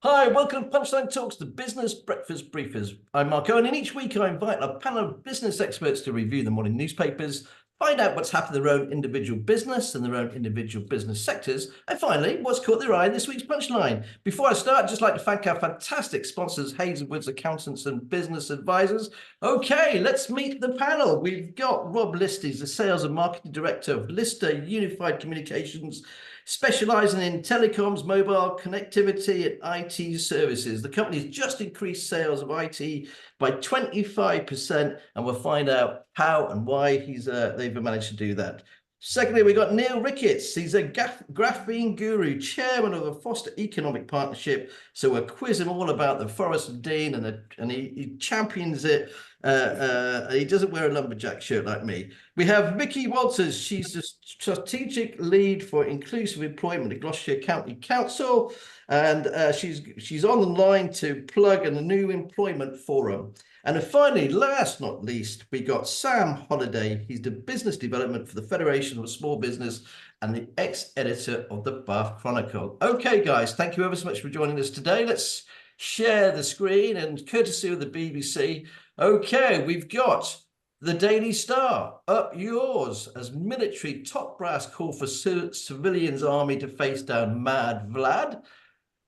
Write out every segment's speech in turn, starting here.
Hi, welcome to Punchline Talks, the business breakfast briefers. I'm Mark Owen, and each week I invite a panel of business experts to review the morning newspapers, find out what's happened in their own individual business and their own individual business sectors, and finally, what's caught their eye in this week's Punchline. Before I start, I'd just like to thank our fantastic sponsors, Hayes & Woods Accountants and Business Advisors. Okay, let's meet the panel. We've got Rob Listies, the Sales and Marketing Director of Lister Unified Communications, specialising in telecoms, mobile connectivity and IT services. The company's just increased sales of IT by 25%, and we'll find out how and why they've managed to do that. Secondly, we've got Neill Ricketts. He's a graphene guru, chairman of the Foster Economic Partnership. So we'll quiz him all about the Forest of Dean, and he champions it. He doesn't wear a lumberjack shirt like me. We have Vikki Walters. She's the strategic lead for inclusive employment at Gloucestershire County Council, and she's on the line to plug in a new employment forum. And then finally, last not least, we got Sam Holliday. He's the business development for the Federation of Small Business and the ex-editor of the Bath Chronicle. Okay, guys, thank you ever so much for joining us today. Let's share the screen, and courtesy of the BBC. Okay, we've got the Daily Star, up yours, as military top brass call for civilians army to face down Mad Vlad.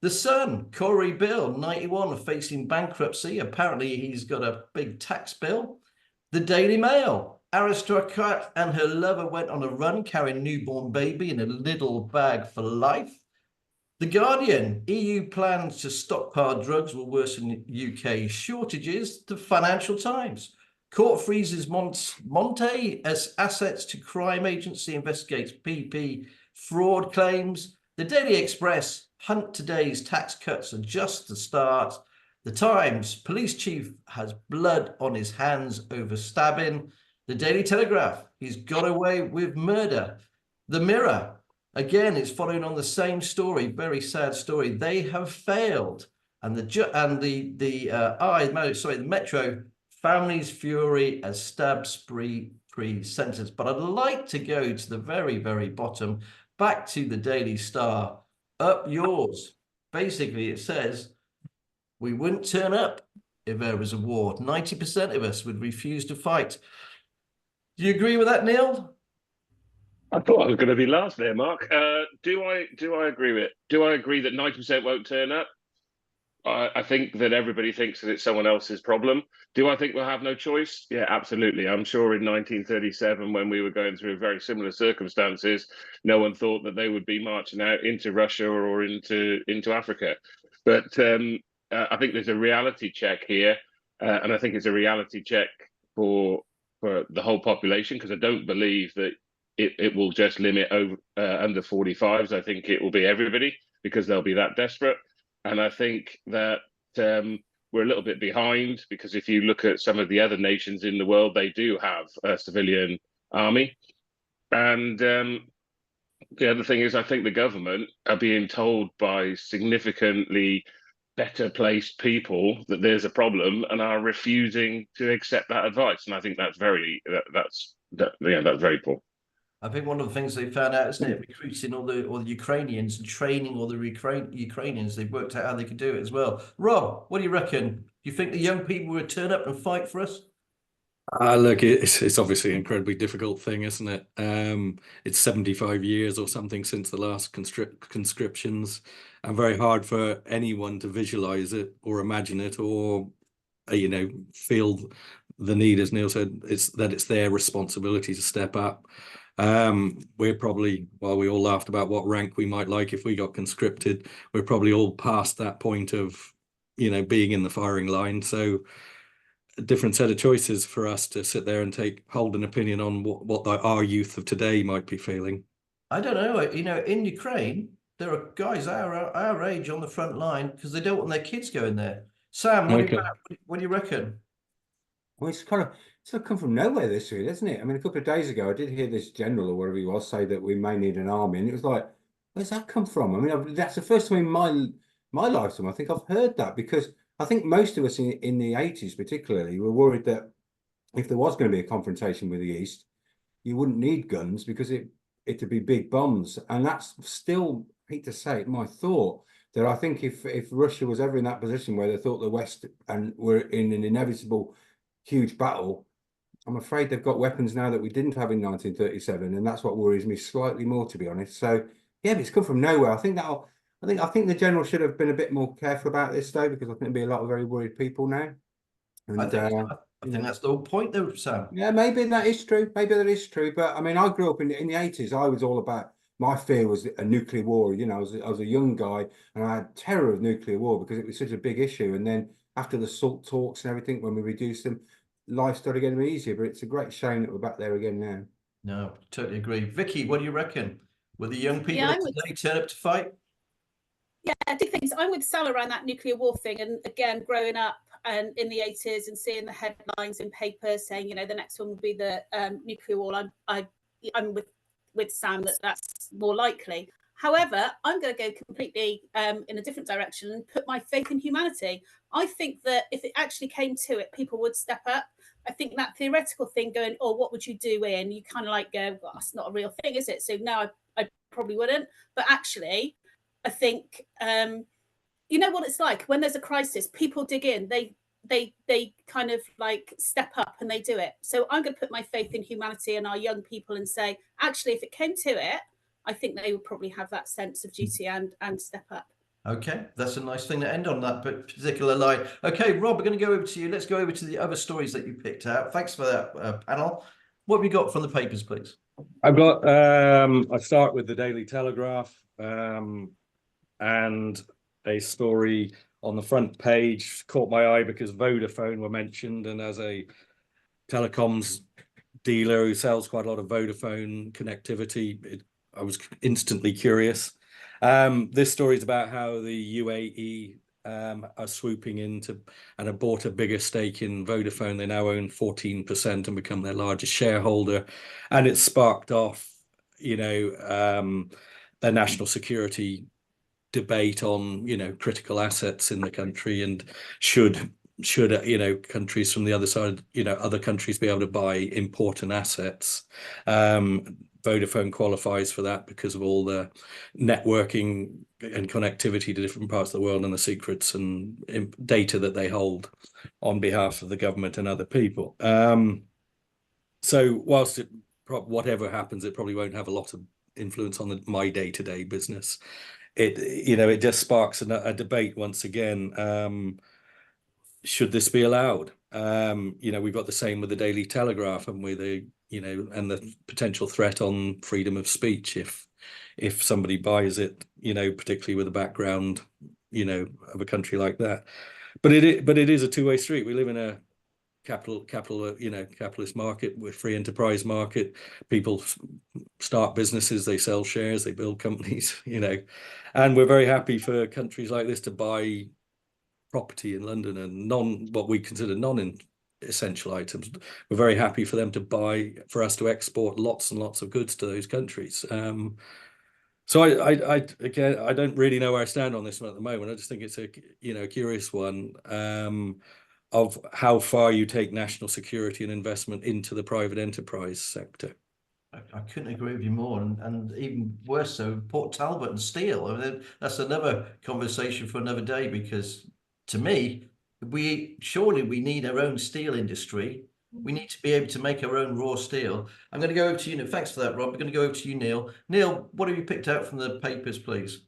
The Sun, Corey Bill, 91, facing bankruptcy. Apparently, he's got a big tax bill. The Daily Mail, aristocrat and her lover went on a run carrying newborn baby in a little bag for life. The Guardian, EU plans to stockpile drugs will worsen UK shortages. The Financial Times, court freezes Monte as assets to crime agency investigates PP fraud claims. The Daily Express, Hunt today's tax cuts are just the start. The Times, police chief has blood on his hands over stabbing. The Daily Telegraph, he's got away with murder. The Mirror, again, it's following on the same story, very sad story. They have failed. And the Metro, families fury as stab spree pre-sentence. But I'd like to go to the very, very bottom, back to the Daily Star. Up yours. Basically, it says we wouldn't turn up if there was a war. 90% of us would refuse to fight. Do you agree with that, Neill? I thought I was going to be last there, Mark. Do I agree with it? Do I agree that 90% won't turn up? I think that everybody thinks that it's someone else's problem. Do I think we'll have no choice? Yeah, absolutely. I'm sure in 1937, when we were going through very similar circumstances, no one thought that they would be marching out into Russia or into Africa. But I think there's a reality check here, and I think it's a reality check for the whole population, because I don't believe that it will just limit over under 45s. I think it will be everybody, because they'll be that desperate. And I think that we're a little bit behind, because if you look at some of the other nations in the world, they do have a civilian army. And the other thing is, I think the government are being told by significantly better placed people that there's a problem and are refusing to accept that advice. And I think that's very very poor. I think one of the things they found out, isn't it, recruiting all the Ukrainians and training all the Ukrainians, they've worked out how they could do it as well. Rob, what do you reckon? Do you think the young people would turn up and fight for us? Look, it's obviously an incredibly difficult thing, isn't it? It's 75 years or something since the last conscriptions, and very hard for anyone to visualize it or imagine it, or feel the need, as Neill said, it's their responsibility to step up. We're probably, while we all laughed about what rank we might like if we got conscripted, we're probably all past that point of being in the firing line. So a different set of choices for us to sit there and hold an opinion on what our youth of today might be feeling. I don't know. In Ukraine, there are guys our age on the front line because they don't want their kids going there. Sam, what do you reckon? Well, it's sort of come from nowhere, this really, isn't it? I mean, a couple of days ago, I did hear this general or whatever he was say that we may need an army, and it was like, where's that come from? I mean, that's the first time in my lifetime I think I've heard that, because I think most of us in the 80s particularly were worried that if there was going to be a confrontation with the East, you wouldn't need guns because it'd be big bombs. And that's still, I hate to say it, my thought, that I think if Russia was ever in that position where they thought the West and were in an inevitable huge battle, I'm afraid they've got weapons now that we didn't have in 1937, and that's what worries me slightly more, to be honest. So yeah, but it's come from nowhere. I think the general should have been a bit more careful about this though, because I think there'll be a lot of very worried people now. And I think that's the whole point, though, Sam. yeah, maybe that is true. Maybe that is true. But I mean, I grew up in the 80s. I was all about, my fear was a nuclear war. You know, I was a young guy and I had terror of nuclear war because it was such a big issue. And then after the SALT talks and everything, when we reduced them, life started getting easier. But it's a great shame that we're back there again now. No, totally agree. Vikki, what do you reckon? Will the young people Yeah, of today turn up to fight? Yeah, two things. I'm with Sal around that nuclear war thing. And again, growing up and in the 80s and seeing the headlines in papers saying, you know, the next one will be the nuclear war, I'm with Sam that that's more likely. However, I'm going to go completely in a different direction and put my faith in humanity. I think that if it actually came to it, people would step up. I think that theoretical thing going, oh, what would you do in? You kind of like go, well, that's not a real thing, is it? So no, I probably wouldn't. But actually, I think, you know what it's like when there's a crisis, people dig in, they kind of like step up and they do it. So I'm going to put my faith in humanity and our young people and say, actually, if it came to it, I think they would probably have that sense of duty and step up. Okay, that's a nice thing to end on, that particular line. Okay, Rob, we're going to go over to you. Let's go over to the other stories that you picked out. Thanks for that, panel. What have you got from the papers, please? I've got, I start with the Daily Telegraph, and a story on the front page caught my eye because Vodafone were mentioned, and as a telecoms dealer who sells quite a lot of Vodafone connectivity, I was instantly curious. This story is about how the UAE are swooping into and have bought a bigger stake in Vodafone. They now own 14% and become their largest shareholder, and it sparked off, you know, their national security debate on, you know, critical assets in the country, and should you know, countries from the other side, you know, other countries be able to buy important assets. Vodafone qualifies for that because of all the networking and connectivity to different parts of the world and the secrets and data that they hold on behalf of the government and other people. So whilst whatever happens, it probably won't have a lot of influence on my day-to-day business. You know, it just sparks a debate once again. Should this be allowed? You know, we've got the same with the Daily Telegraph and with the, you know, and the potential threat on freedom of speech if somebody buys it, you know, particularly with a background, you know, of a country like that. But it is a two-way street. We live in a you know, capitalist market, with free enterprise market. People start businesses, they sell shares, they build companies, you know, and we're very happy for countries like this to buy property in London and what we consider non-essential items. We're very happy for them to buy, for us to export lots and lots of goods to those countries. So again, I don't really know where I stand on this one at the moment. I just think it's a, you know, curious one of how far you take national security and investment into the private enterprise sector. I couldn't agree with you more, and even worse so, Port Talbot and steel. I mean, that's another conversation for another day, because to me, surely we need our own steel industry. We need to be able to make our own raw steel. I'm going to go over to you. Thanks for that, Rob. I'm going to go over to you, Neil. Neil, what have you picked out from the papers, please?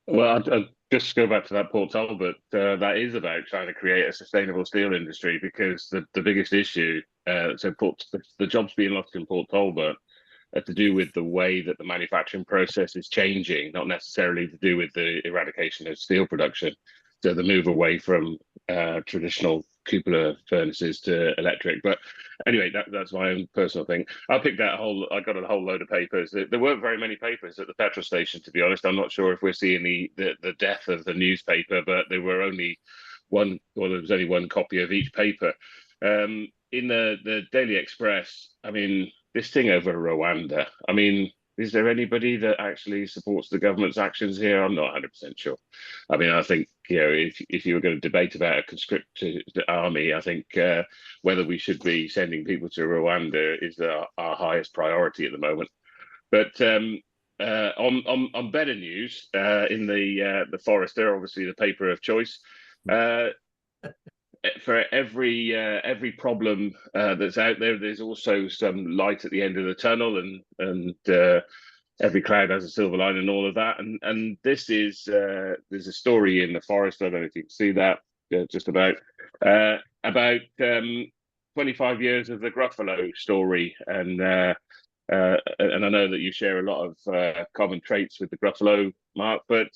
Well, I'll just go back to that Port Talbot. That is about trying to create a sustainable steel industry, because the biggest issue, the jobs being lost in Port Talbot are to do with the way that the manufacturing process is changing, not necessarily to do with the eradication of steel production. So the move away from traditional cupola furnaces to electric. But anyway, that's my own personal thing. I got a whole load of papers. There weren't very many papers at the petrol station, to be honest. I'm not sure if we're seeing the death of the newspaper, but there was only one copy of each paper. In the Daily Express, I mean, this thing over Rwanda, I mean, is there anybody that actually supports the government's actions here? I'm not 100% sure. I mean, I think, you know, if you were going to debate about a conscripted army, I think whether we should be sending people to Rwanda is our highest priority at the moment. But on better news, in the Forester, obviously the paper of choice, for every problem that's out there, there's also some light at the end of the tunnel, and every cloud has a silver line and all of that. And this is there's a story in the Forest. I don't know if you can see that, just about 25 years of the Gruffalo story, and I know that you share a lot of common traits with the Gruffalo, Mark, but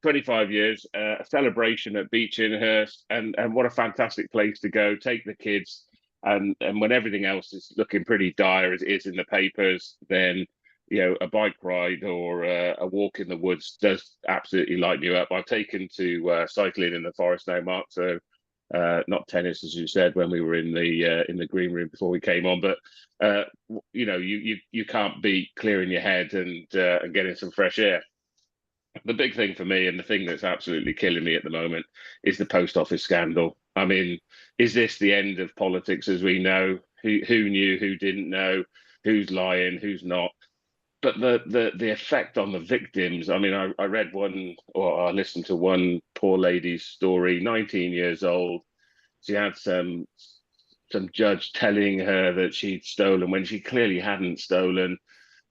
25 years, a celebration at Beechinhurst, and what a fantastic place to go, take the kids, and when everything else is looking pretty dire as it is in the papers, then a bike ride or a walk in the woods does absolutely light you up. I've taken to cycling in the forest now, Mark, so not tennis, as you said, when we were in the green room before we came on, but you can't beat clearing your head and getting some fresh air. The big thing for me, and the thing that's absolutely killing me at the moment, is the post office scandal. I mean, is this the end of politics as we know? Who knew, who didn't know, who's lying, who's not? But the effect on the victims, I mean, I read one, or I listened to one poor lady's story, 19 years old. She had some judge telling her that she'd stolen when she clearly hadn't stolen.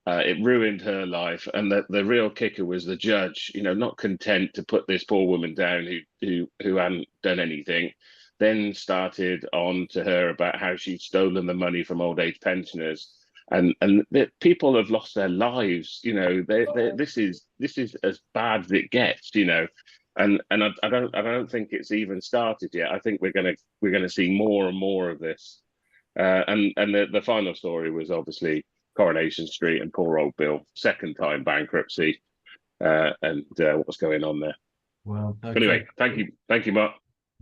It ruined her life, and the real kicker was the judge, not content to put this poor woman down who hadn't done anything, then started on to her about how she'd stolen the money from old age pensioners, and people have lost their lives. This is as bad as it gets, and I don't think it's even started yet. I think we're gonna see more and more of this, and the final story was obviously Coronation Street and poor old Bill, second time bankruptcy, and what's going on there. Well, okay. Anyway, thank you, Mark.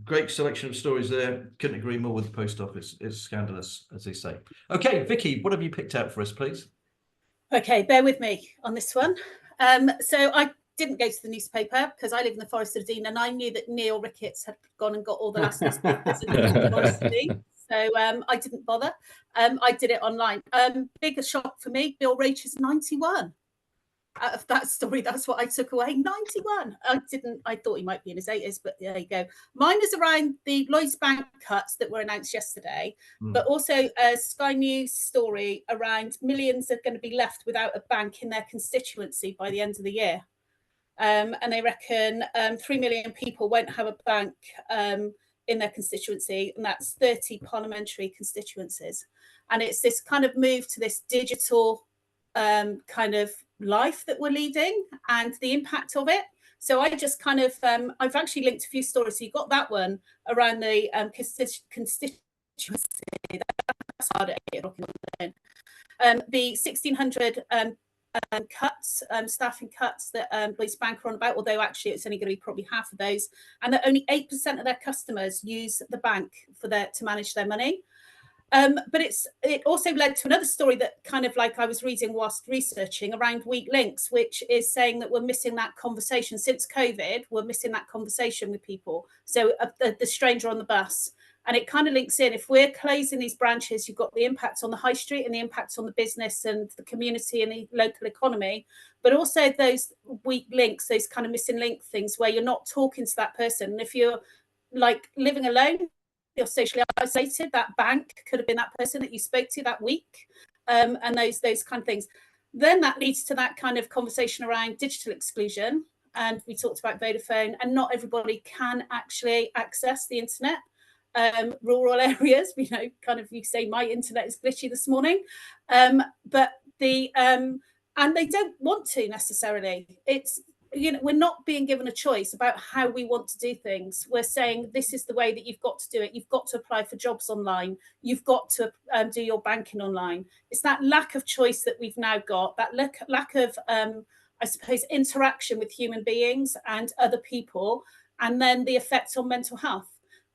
Great selection of stories there. Couldn't agree more with the post office. It's scandalous, as they say. Okay, Vikki, what have you picked out for us, please? Okay, bear with me on this one. So I didn't go to the newspaper because I live in the Forest of Dean, and I knew that Neill Ricketts had gone and got all the last newspapers in the Forest of Dean. So I didn't bother. I did it online. Bigger shock for me, Bill Roach is 91. Out of that story, that's what I took away. 91. I thought he might be in his 80s, but there you go. Mine is around the Lloyds Bank cuts that were announced yesterday, but also a Sky News story around millions are going to be left without a bank in their constituency by the end of the year. And they reckon 3 million people won't have a bank in their constituency, and that's 30 parliamentary constituencies. And it's this kind of move to this digital kind of life that we're leading and the impact of it. So I just kind of, I've actually linked a few stories. So you got that one around the constituency. That's hard at 8 o'clock in the morning. The 1,600 cuts, staffing cuts that Lloyds Bank are on about, although actually it's only going to be probably half of those, and that only 8% of their customers use the bank to manage their money. But it also led to another story that kind of like I was reading whilst researching around weak links, which is saying that we're missing that conversation since COVID. We're missing that conversation with people. So the stranger on the bus. And it kind of links in. If we're closing these branches, you've got the impact on the high street and the impact on the business and the community and the local economy, but also those weak links, those kind of missing link things where you're not talking to that person. And if you're like living alone, you're socially isolated, that bank could have been that person that you spoke to that week, and those kind of things. Then that leads to that kind of conversation around digital exclusion. And we talked about Vodafone, and not everybody can actually access the internet. Rural areas, kind of, you say my internet is glitchy this morning, but and they don't want to necessarily. It's, we're not being given a choice about how we want to do things. We're saying this is the way that you've got to do it. You've got to apply for jobs online. You've got to do your banking online. It's that lack of choice that we've now got, that lack of, I suppose, interaction with human beings and other people, and then the effect on mental health.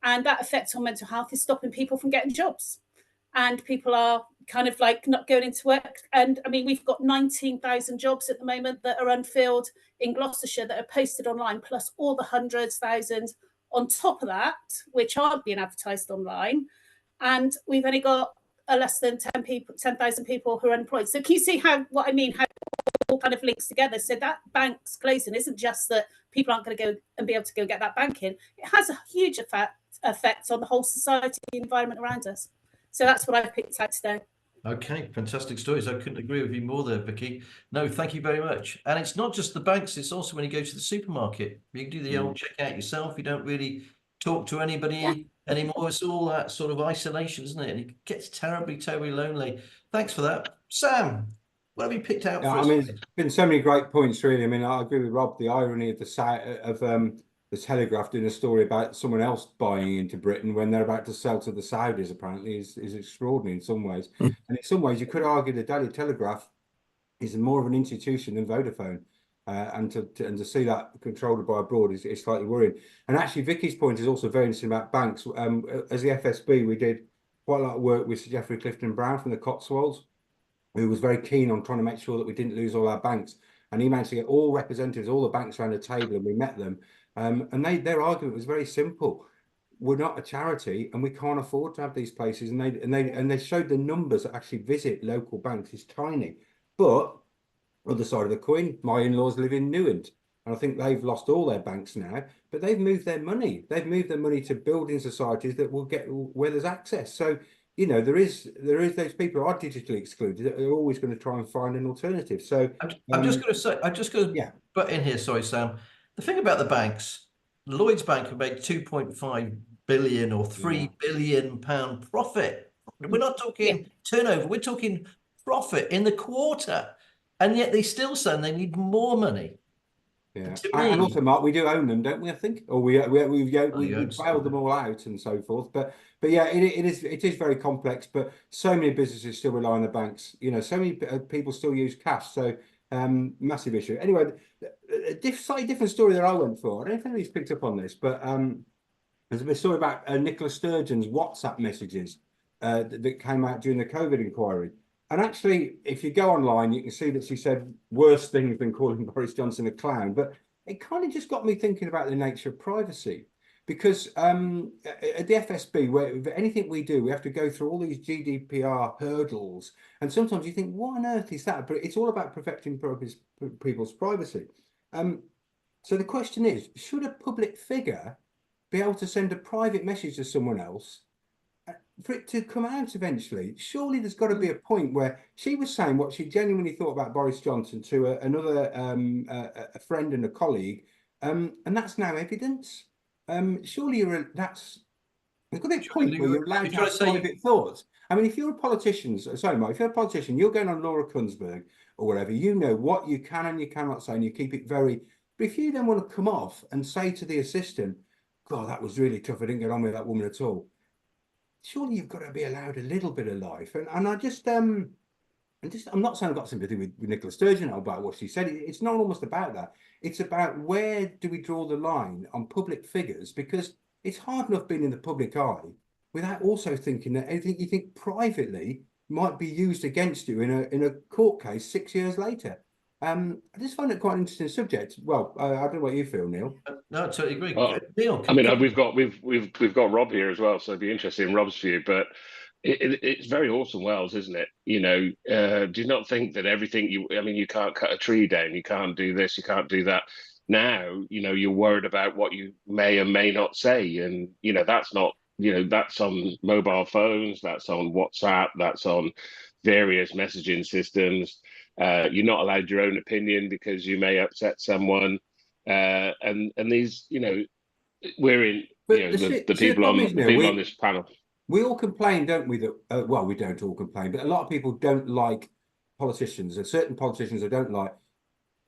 And that effect on mental health is stopping people from getting jobs. And people are kind of like not going into work. And I mean, we've got 19,000 jobs at the moment that are unfilled in Gloucestershire that are posted online, plus all the hundreds, thousands on top of that, which aren't being advertised online. And we've only got less than 10,000 people who are unemployed. So can you see what I mean? How all kind of links together. So that bank's closing isn't just that people aren't going to go and be able to go get that bank in. It has a huge effect on the whole society and environment around us. So that's what I've picked out today. Okay, fantastic stories. I couldn't agree with you more there, Vikki. No, thank you very much. And it's not just the banks, it's also when you go to the supermarket. You can do the old checkout yourself. You don't really talk to anybody anymore. It's all that sort of isolation, isn't it? And it gets terribly, terribly lonely. Thanks for that. Sam, what have you picked out for us? I mean, it's been so many great points, really. I mean, I agree with Rob, the irony of the Telegraph doing a story about someone else buying into Britain when they're about to sell to the Saudis, apparently, is extraordinary in some ways. And in some ways, you could argue the Daily Telegraph is more of an institution than Vodafone. And to see that controlled by abroad is slightly worrying. And actually, Vikki's point is also very interesting about banks. As the FSB, we did quite a lot of work with Sir Geoffrey Clifton Brown from the Cotswolds, who was very keen on trying to make sure that we didn't lose all our banks. And he managed to get all representatives, all the banks around the table, and we met them. And their argument was very simple. We're not a charity, and we can't afford to have these places. And they showed the numbers that actually visit local banks is tiny. But other side of the coin, my in-laws live in Newent, and I think they've lost all their banks now. But they've moved their money. They've moved their money to building societies that will get where there's access. So you know, there is those people who are digitally excluded that are always going to try and find an alternative. So I'm just going to say, butt in here. Sorry, Sam. The thing about the banks, Lloyds Bank have made 2.5 billion or 3 billion pound profit. We're not talking turnover. We're talking profit in the quarter, and yet they still say they need more money. Yeah, and also, Mark, we do own them, don't we? I think, or we bailed them all out and so forth. But yeah, it is very complex. But so many businesses still rely on the banks. You know, so many people still use cash. So massive issue. Anyway, slightly different story that I went for. I don't know if anybody's picked up on this, but there's a story about Nicola Sturgeon's WhatsApp messages that came out during the COVID inquiry. And actually, if you go online, you can see that she said worse things than calling Boris Johnson a clown. But it kind of just got me thinking about the nature of privacy. Because at the FSB, where anything we do, we have to go through all these GDPR hurdles. And sometimes you think, what on earth is that? But it's all about protecting people's privacy. So the question is, should a public figure be able to send a private message to someone else for it to come out eventually? Surely there's got to be a point where she was saying what she genuinely thought about Boris Johnson to another a friend and a colleague, and that's now evidence. Surely there's got to be a point where you're allowed to have private thoughts. I mean, if you're a politician, sorry, Mike, if you're a politician, you're going on Laura Kunsberg or whatever, you know what you can and you cannot say, and you keep it very. But if you then want to come off and say to the assistant, God, that was really tough, I didn't get on with that woman at all. Surely you've got to be allowed a little bit of life. And I'm not saying I've got sympathy with Nicola Sturgeon about what she said. It's not almost about that. It's about where do we draw the line on public figures, because it's hard enough being in the public eye without also thinking that anything you think privately might be used against you in a court case 6 years later. I just find it quite an interesting subject. Well, I don't know what you feel, Neil. No, I totally agree. Neil, I mean, we've got Rob here as well, so it'd be interesting in Rob's view. But it's very Orson Welles, isn't it? You know, do you not think that everything you can't cut a tree down, you can't do this, you can't do that. Now, you know, you're worried about what you may or may not say, and you know that's not, you know, that's on mobile phones, that's on WhatsApp, that's on various messaging systems. You're not allowed your own opinion because you may upset someone, and these, you know, we're in, you know, the people on this panel. We all complain, don't we? That well, we don't all complain, but a lot of people don't like politicians. There's certain politicians they don't like.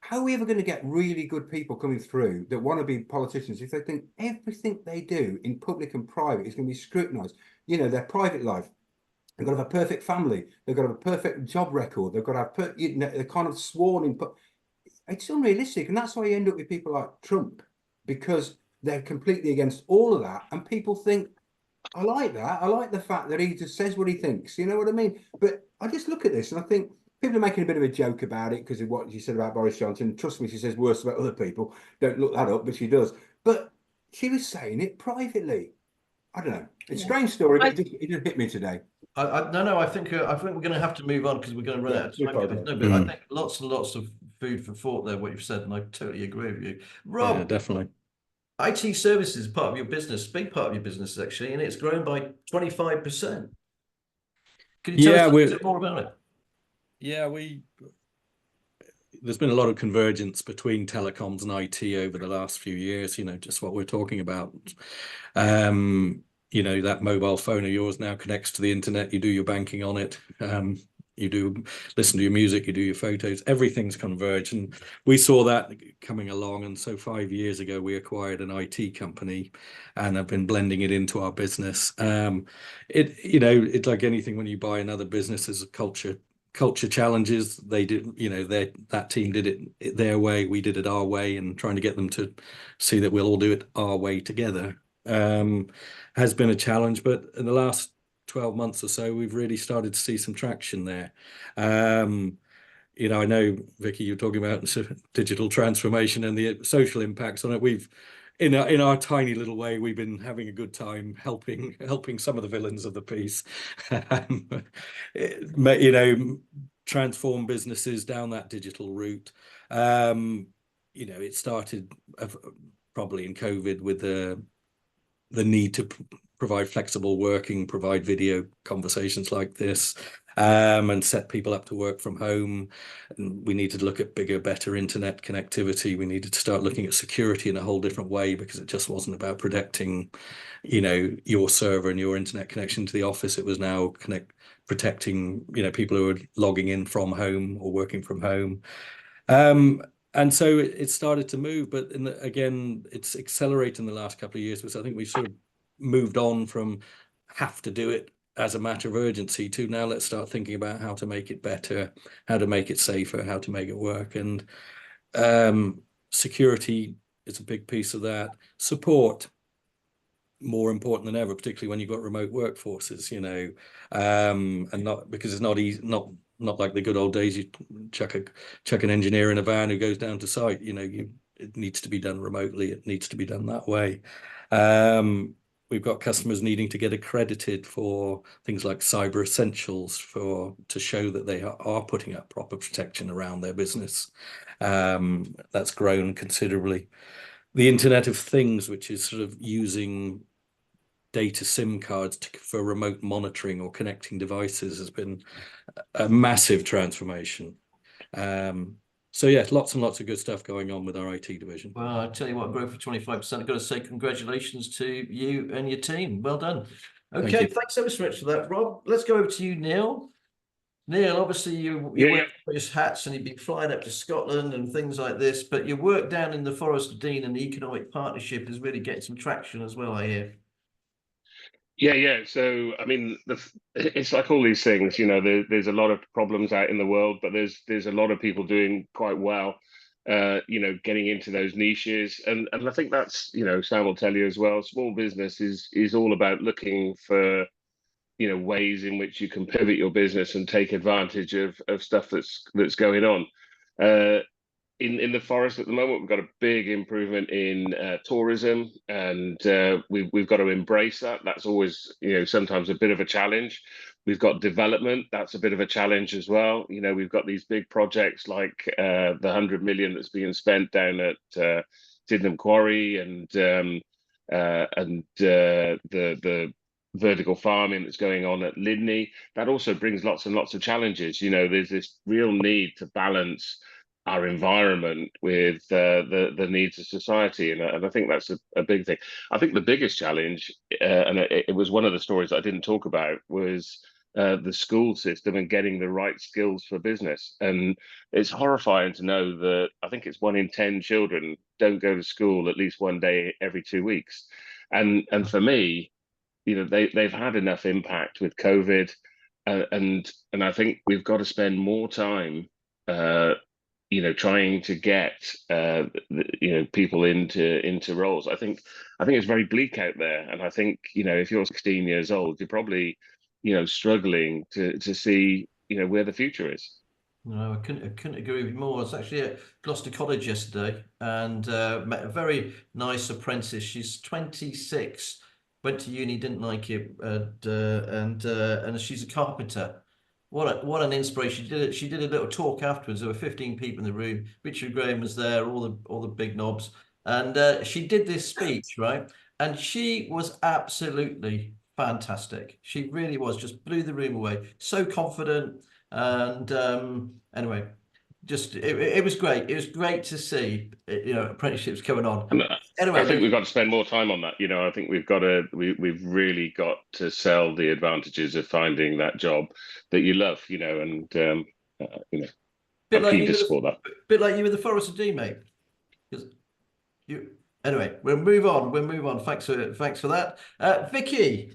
How are we ever going to get really good people coming through that want to be politicians if they think everything they do in public and private is going to be scrutinised? You know, their private life. They've got to have a perfect family. They've got to have a perfect job record. They've got to have, you know, they're kind of sworn in. It's unrealistic. And that's why you end up with people like Trump, because they're completely against all of that. And people think, I like that. I like the fact that he just says what he thinks. You know what I mean? But I just look at this and I think people are making a bit of a joke about it because of what she said about Boris Johnson. Trust me, she says worse about other people. Don't look that up, but she does. But she was saying it privately. I don't know. It's a strange story, but it just hit me today. No. I think we're going to have to move on because we're going to run out of time. No, but I think lots and lots of food for thought there, what you've said, and I totally agree with you. Yeah, Rob, definitely. IT services is part of your business, big part of your business actually, and it's grown by 25%. Can you tell us a bit more about it? Yeah, there's been a lot of convergence between telecoms and IT over the last few years, you know, just what we're talking about. You know, that mobile phone of yours now connects to the internet, you do your banking on it, you do listen to your music, you do your photos, everything's converged. And we saw that coming along. And so 5 years ago, we acquired an IT company and have been blending it into our business. You know, it's like anything when you buy another business, as a culture challenges. They did, you know, that team did it their way, we did it our way, and trying to get them to see that we'll all do it our way together has been a challenge. But in the last 12 months or so, we've really started to see some traction there. You know, I know, Vikki, you're talking about digital transformation and the social impacts on it. We've in our tiny little way, we've been having a good time helping some of the villains of the piece, you know, transform businesses down that digital route. You know, it started probably in COVID with the need to provide flexible working, provide video conversations like this, and set people up to work from home. And we needed to look at bigger, better internet connectivity. We needed to start looking at security in a whole different way, because it just wasn't about protecting, you know, your server and your internet connection to the office. It was now protecting, you know, people who are logging in from home or working from home. And so it started to move, but again, it's accelerated in the last couple of years, because I think we've sort of moved on from have to do it as a matter of urgency to now let's start thinking about how to make it better, how to make it safer, how to make it work. And security is a big piece of that. Support, more important than ever, particularly when you've got remote workforces, you know, and not because it's not easy, not like the good old days. You chuck an engineer in a van who goes down to site. You know, it needs to be done remotely. It needs to be done that way. We've got customers needing to get accredited for things like cyber essentials to show that they are putting up proper protection around their business. That's grown considerably. The Internet of Things, which is sort of using data SIM cards for remote monitoring or connecting devices, has been a massive transformation. So yeah, lots and lots of good stuff going on with our IT division. Well, I tell you what, growth of 25%. I've got to say congratulations to you and your team. Well done. Okay, thanks so much for that, Rob. Let's go over to you, Neill. Neill, obviously you wear various hats and you've been flying up to Scotland and things like this, but your work down in the Forest of Dean and the Economic Partnership is really getting some traction as well, I hear. Yeah. So, I mean, it's like all these things, you know, there's a lot of problems out in the world, but there's a lot of people doing quite well, you know, getting into those niches. And I think that's, you know, Sam will tell you as well, small business is all about looking for, you know, ways in which you can pivot your business and take advantage of stuff that's going on. In the Forest at the moment, we've got a big improvement in tourism, and we've got to embrace that. That's always, you know, sometimes a bit of a challenge. We've got development, that's a bit of a challenge as well. You know, we've got these big projects like the 100 million that's being spent down at Sydenham Quarry, and the vertical farming that's going on at Lydney. That also brings lots and lots of challenges. You know, there's this real need to balance our environment with the needs of society, and I think that's a big thing. I think the biggest challenge, and it was one of the stories that I didn't talk about, was the school system and getting the right skills for business. And it's horrifying to know that I think it's 1 in 10 children don't go to school at least one day every 2 weeks. And for me, you know, they've had enough impact with COVID, and I think we've got to spend more time you know, trying to get you know, people into roles. I think it's very bleak out there, and I think, you know, if you're 16 years old, you're probably, you know, struggling to see, you know, where the future is. No, I couldn't agree with you more. I was actually at Gloucester College yesterday and met a very nice apprentice. She's 26, went to uni, didn't like it, and she's a carpenter. what an inspiration. She did a little talk afterwards. There were 15 people in the room. Richard Graham was there, all the big knobs, and she did this speech, right? And she was absolutely fantastic. She really was, just blew the room away. So confident. And anyway, just it was great. It was great to see, apprenticeships going on. Anyway, I think we've got to spend more time on that. I think we've really got to sell the advantages of finding that job that you love, and I'm keen to support that. Bit like you with the Forest D, mate. Anyway, we'll move on. Thanks for that. Vikki,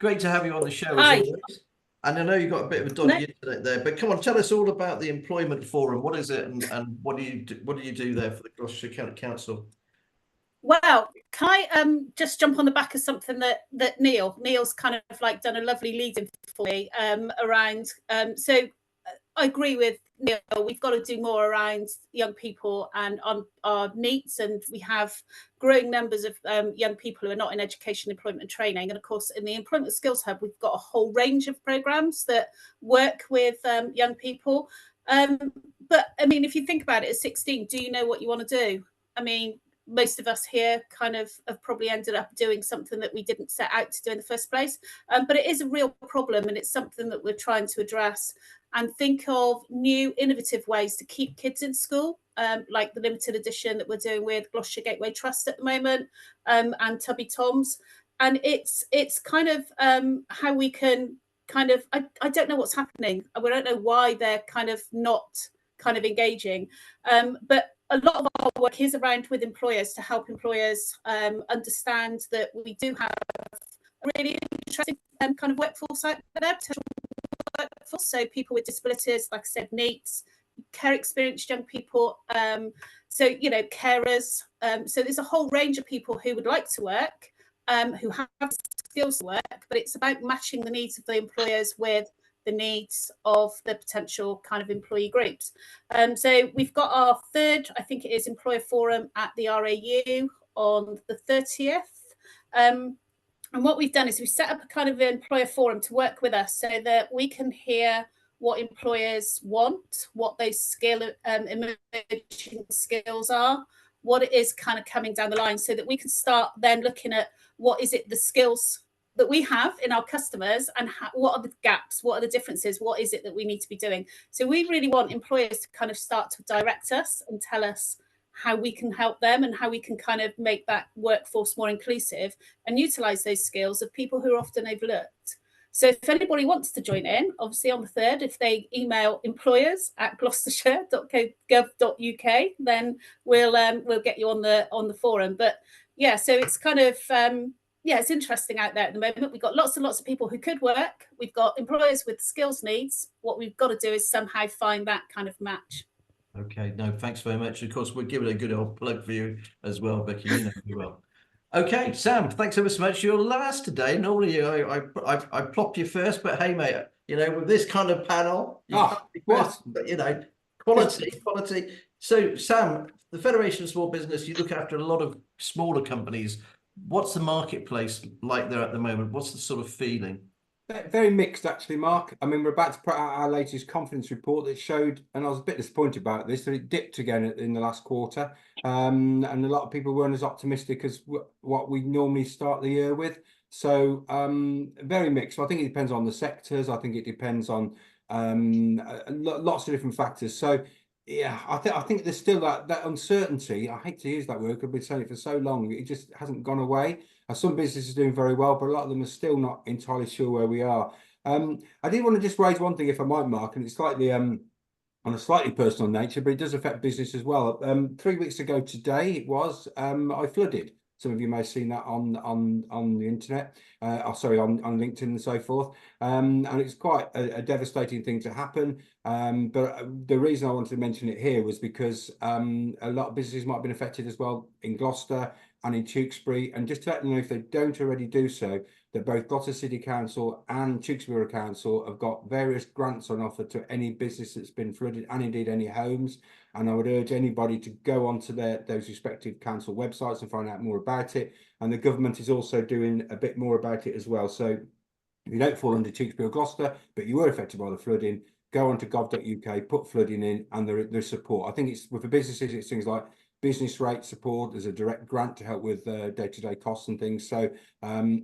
great to have you on the show. Hi. As always. And I know you've got a bit of a dodgy internet there, but come on, tell us all about the Employment Forum. What is it, and what do you do there for the Gloucestershire County Council? Well, can I just jump on the back of something that Neill's kind of like done a lovely lead-in for me around. So I agree with Neill. We've got to do more around young people and on our needs, and we have growing numbers of young people who are not in education, employment and training. And of course, in the Employment Skills Hub, we've got a whole range of programmes that work with young people. But I mean, if you think about it, at 16, do you know what you want to do? I mean, most of us here kind of have probably ended up doing something that we didn't set out to do in the first place. But it is a real problem, and it's something that we're trying to address and think of new innovative ways to keep kids in school, like the limited edition that we're doing with Gloucestershire Gateway Trust at the moment, and Tubby Tom's. And it's kind of how we can kind of, I don't know what's happening. We don't know why they're kind of not kind of engaging. But a lot of our work is around with employers to help employers understand that we do have a really interesting kind of workforce out there, potential workforce. So people with disabilities, like I said, needs, care experienced young people, so carers. So there's a whole range of people who would like to work, who have skills to work, but it's about matching the needs of the employers with the needs of the potential kind of employee groups. So we've got our third, I think it is, Employer Forum at the RAU on the 30th. And what we've done is we've set up a kind of employer forum to work with us so that we can hear what employers want, what those emerging skills are, what it is kind of coming down the line, so that we can start then looking at what is it, the skills that we have in our customers, and what are the gaps, what are the differences, what is it that we need to be doing. So we really want employers to kind of start to direct us and tell us how we can help them and how we can kind of make that workforce more inclusive and utilise those skills of people who are often overlooked. So if anybody wants to join in, obviously on the 3rd, if they email employers@gloucestershire.gov.uk, then we'll get you on the forum. But yeah, so it's kind of it's interesting out there at the moment. We've got lots and lots of people who could work. We've got employers with skills needs. What we've got to do is somehow find that kind of match. Okay, no, thanks very much. Of course, we'll give it a good old plug for you as well, Vikki. You know you well. Okay, Sam, thanks ever so much. You're last today. Normally, I plop you first, but hey, mate, with this kind of panel, what? But quality. So, Sam, the Federation of Small Business, you look after a lot of smaller companies. What's the marketplace like there at the moment? What's the sort of feeling? Very mixed, actually, Mark. I mean, we're about to put out our latest confidence report that showed, and I was a bit disappointed about this, that it dipped again in the last quarter. And a lot of people weren't as optimistic as what we normally start the year with. So very mixed. So I think it depends on the sectors. I think it depends on lots of different factors. So yeah, I think there's still that uncertainty. I hate to use that word, I've been saying it for so long. It just hasn't gone away. Some businesses are doing very well, but a lot of them are still not entirely sure where we are. I did want to just raise one thing, if I might, Mark, and it's slightly on a slightly personal nature, but it does affect business as well. 3 weeks ago today, it was I flooded. Some of you may have seen that on the internet, on LinkedIn and so forth. And it's quite a devastating thing to happen. But the reason I wanted to mention it here was because a lot of businesses might have been affected as well in Gloucester and in Tewkesbury. And just to let them know, if they don't already do so, that both Gloucester City Council and Tewkesbury Council have got various grants on offer to any business that's been flooded, and indeed any homes. And I would urge anybody to go onto those respective council websites and find out more about it. And the government is also doing a bit more about it as well. So If you don't fall under Tewkesbury or Gloucester, but you were affected by the flooding, go on to gov.uk, put flooding in, and there's support. I think it's for businesses, it's things like business rate support. There's a direct grant to help with day-to-day costs and things. So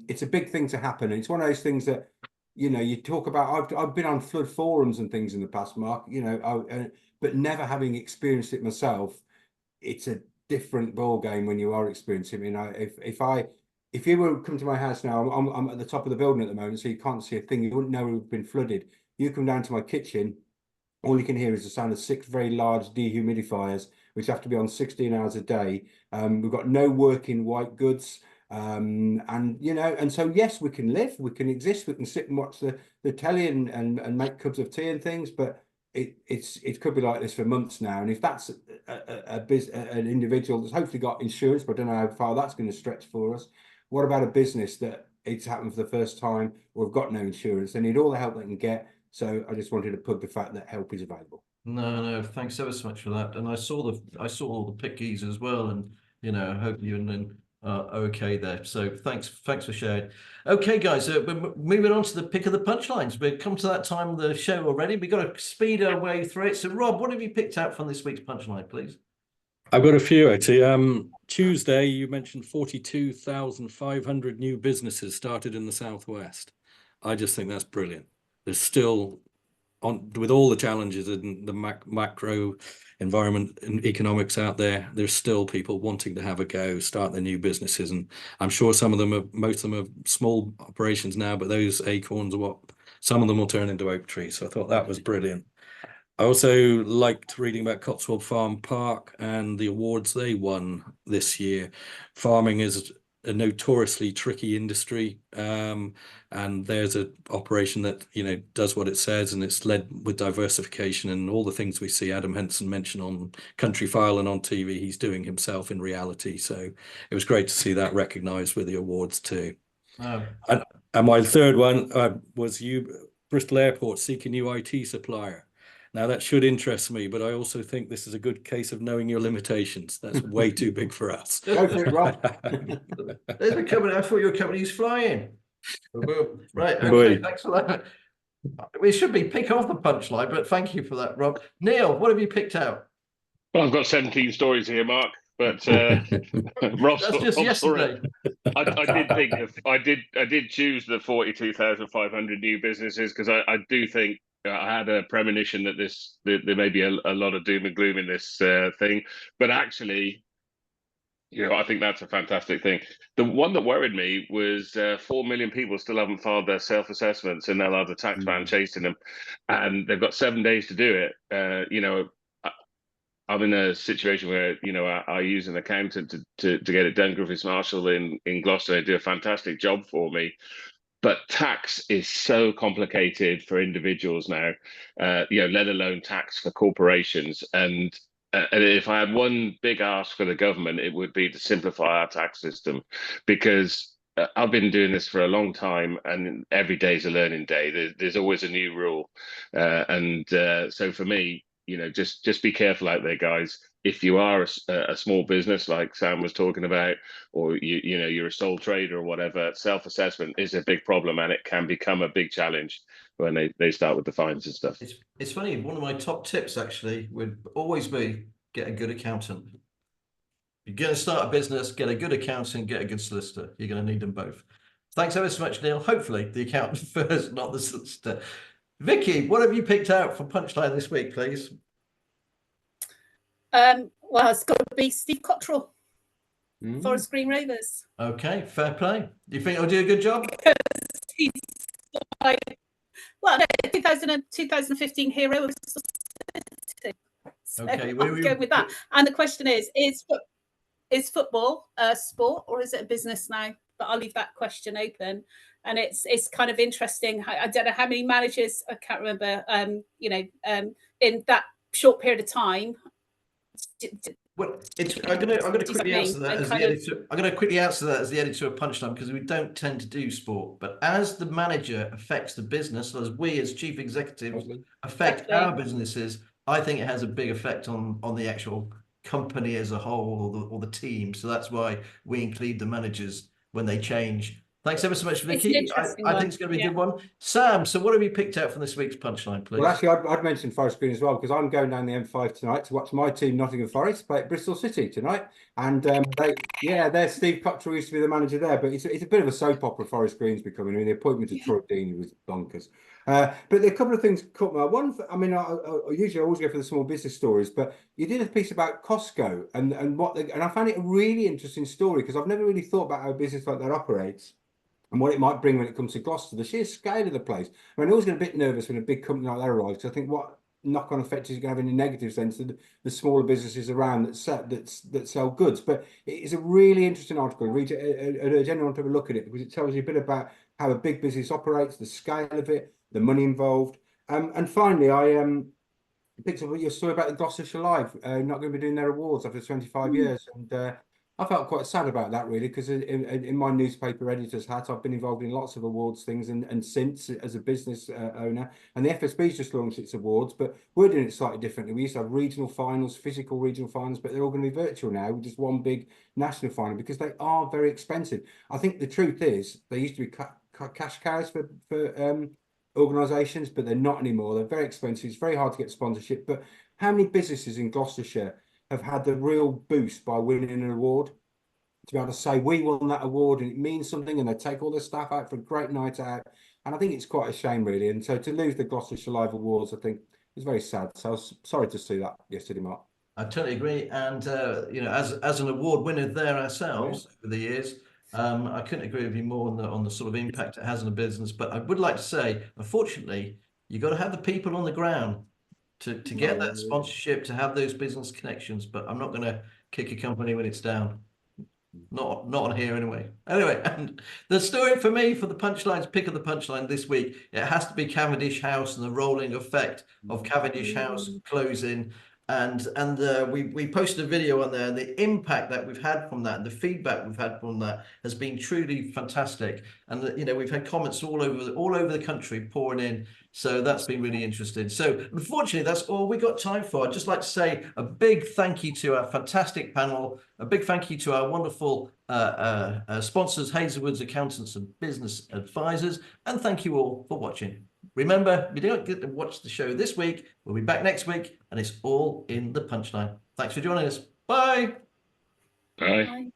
it's a big thing to happen. And it's one of those things that, you know, you talk about. I've been on flood forums and things in the past, Mark, you know, but never having experienced it myself, it's a different ball game when you are experiencing it. You know, if you were come to my house now, I'm at the top of the building at the moment, so you can't see a thing. You wouldn't know we've been flooded. You come down to my kitchen, all you can hear is the sound of 6 very large dehumidifiers, which have to be on 16 hours a day. We've got no working white goods. And you know, and so yes, we can live, we can exist, we can sit and watch the telly and make cups of tea and things, but it could be like this for months now. And if that's an individual that's hopefully got insurance, but I don't know how far that's going to stretch for us. What about a business that it's happened for the first time or have got no insurance? They need all the help they can get. So I just wanted to plug the fact that help is available. No, thanks ever so much for that. And I saw all the pickies as well, and you know, I hope you and okay there. So thanks for sharing. Okay, guys, we're moving on to the pick of the punchlines. We've come to that time of the show already. We've got to speed our way through it. So Rob, what have you picked out from this week's punchline, please? I've got a few actually. Tuesday, you mentioned 42,500 new businesses started in the Southwest. I just think that's brilliant. There's still, with all the challenges in the macro environment and economics out there, there's still people wanting to have a go, start their new businesses. And I'm sure most of them are small operations now, but those acorns are some of them will turn into oak trees. So I thought that was brilliant. I also liked reading about Cotswold Farm Park and the awards they won this year. Farming is a notoriously tricky industry, and there's an operation that, you know, does what it says, and it's led with diversification and all the things we see Adam Henson mention on Country File and on TV. He's doing himself in reality. So it was great to see that recognised with the awards too. Oh. And my third one was Bristol Airport seeking new IT supplier. Now, that should interest me, but I also think this is a good case of knowing your limitations. That's way too big for us. Go for it, Rob. There's a company. I thought your company's flying. Right. Okay. Boy. Thanks for that. We should be pick off the punchline, but thank you for that, Rob. Neil, what have you picked out? Well, I've got 17 stories here, Mark, but Rob's That's just yesterday. I did choose the 42,500 new businesses because I do think I had a premonition that there may be a lot of doom and gloom in this thing, but actually, you know, I think that's a fantastic thing. The one that worried me was 4 million people still haven't filed their self-assessments, and they'll have the tax man chasing them, and they've got 7 days to do it. You know, I'm in a situation where, you know, I use an accountant to get it done. Griffiths Marshall in Gloucester, they do a fantastic job for me. But tax is so complicated for individuals now, you know, let alone tax for corporations. And if I had one big ask for the government, it would be to simplify our tax system, because I've been doing this for a long time, and every day is a learning day. There's always a new rule, so for me, you know, just be careful out there, guys. If you are a small business like Sam was talking about, or you know, you're a sole trader or whatever, self-assessment is a big problem, and it can become a big challenge when they start with the fines and stuff. It's funny. One of my top tips actually would always be get a good accountant. You're going to start a business, get a good accountant, get a good solicitor. You're going to need them both. Thanks ever so much, Neil. Hopefully the accountant first, not the solicitor. Vikki, what have you picked out for Punchline this week, please? Well, it's got to be Steve Cottrell, Forest Green Rovers. Okay, fair play. Do you think he'll do a good job? He's well, no, 2015 hero of society. So Okay, I'm going with that. And the question is football a sport or is it a business now? But I'll leave that question open. And it's kind of interesting. I don't know how many managers, I can't remember, you know, in that short period of time. Well, I'm going to quickly answer that as the editor. I'm going to quickly answer that as the editor of Punchline, because we don't tend to do sport, but as the manager affects the business, as we as chief executives affect our businesses, I think it has a big effect on the actual company as a whole, or the team. So that's why we include the managers when they change. Thanks ever so much, It's an Vikki. interesting I one. think it's going to be a Yeah. good one. Sam, so what have you picked out from this week's punchline, please? Well, actually, I'd mentioned Forest Green as well because I'm going down the M5 tonight to watch my team, Nottingham Forest, play at Bristol City tonight. And there's Steve Cottrell used to be the manager there, but it's a bit of a soap opera. Forest Green's becoming. I mean, the appointment of Troy Deeney was bonkers. But there are a couple of things caught my one. I mean, I usually always go for the small business stories, but you did a piece about Costco and I found it a really interesting story because I've never really thought about how a business like that operates and what it might bring when it comes to Gloucester, the sheer scale of the place. I mean, I always get a bit nervous when a big company like that arrives because I think what knock-on effect is going to have in a negative sense to the smaller businesses around that sell goods. But it's a really interesting article. Read it. I genuinely want to have a look at it because it tells you a bit about how a big business operates, the scale of it, the money involved. And finally, I picked up your story about the Gloucestershire Live not going to be doing their awards after 25 years. And I felt quite sad about that, really, because in my newspaper editor's hat, I've been involved in lots of awards things and since as a business owner. And the FSB's just launched its awards, but we're doing it slightly differently. We used to have regional finals, physical regional finals, but they're all going to be virtual now with just one big national final because they are very expensive. I think the truth is they used to be cash cows for organisations, but they're not anymore. They're very expensive. It's very hard to get sponsorship. But how many businesses in Gloucestershire have had the real boost by winning an award? To be able to say we won that award and it means something, and they take all their staff out for a great night out. And I think it's quite a shame, really. And so to lose the Gloucestershire Live Awards, I think is very sad. So I was sorry to see that yesterday, Mark. I totally agree. And you know, as an award winner there ourselves over the years, I couldn't agree with you more on the sort of impact it has on a business. But I would like to say, unfortunately, you've got to have the people on the ground to get that sponsorship, to have those business connections. But I'm not going to kick a company when it's down. Not on here anyway. Anyway, and the story for me for the punchlines, pick of the punchline this week, it has to be Cavendish House and the rolling effect of Cavendish House closing. And we posted a video on there, and the impact that we've had from that, and the feedback we've had from that has been truly fantastic. And you know, we've had comments all over the country pouring in, so that's been really interesting. So unfortunately, that's all we got time for. I'd just like to say a big thank you to our fantastic panel, a big thank you to our wonderful sponsors, Hazelwood's Accountants and Business Advisors, and thank you all for watching. Remember, we don't get to watch the show this week. We'll be back next week, and it's all in the punchline. Thanks for joining us. Bye. Bye. Bye.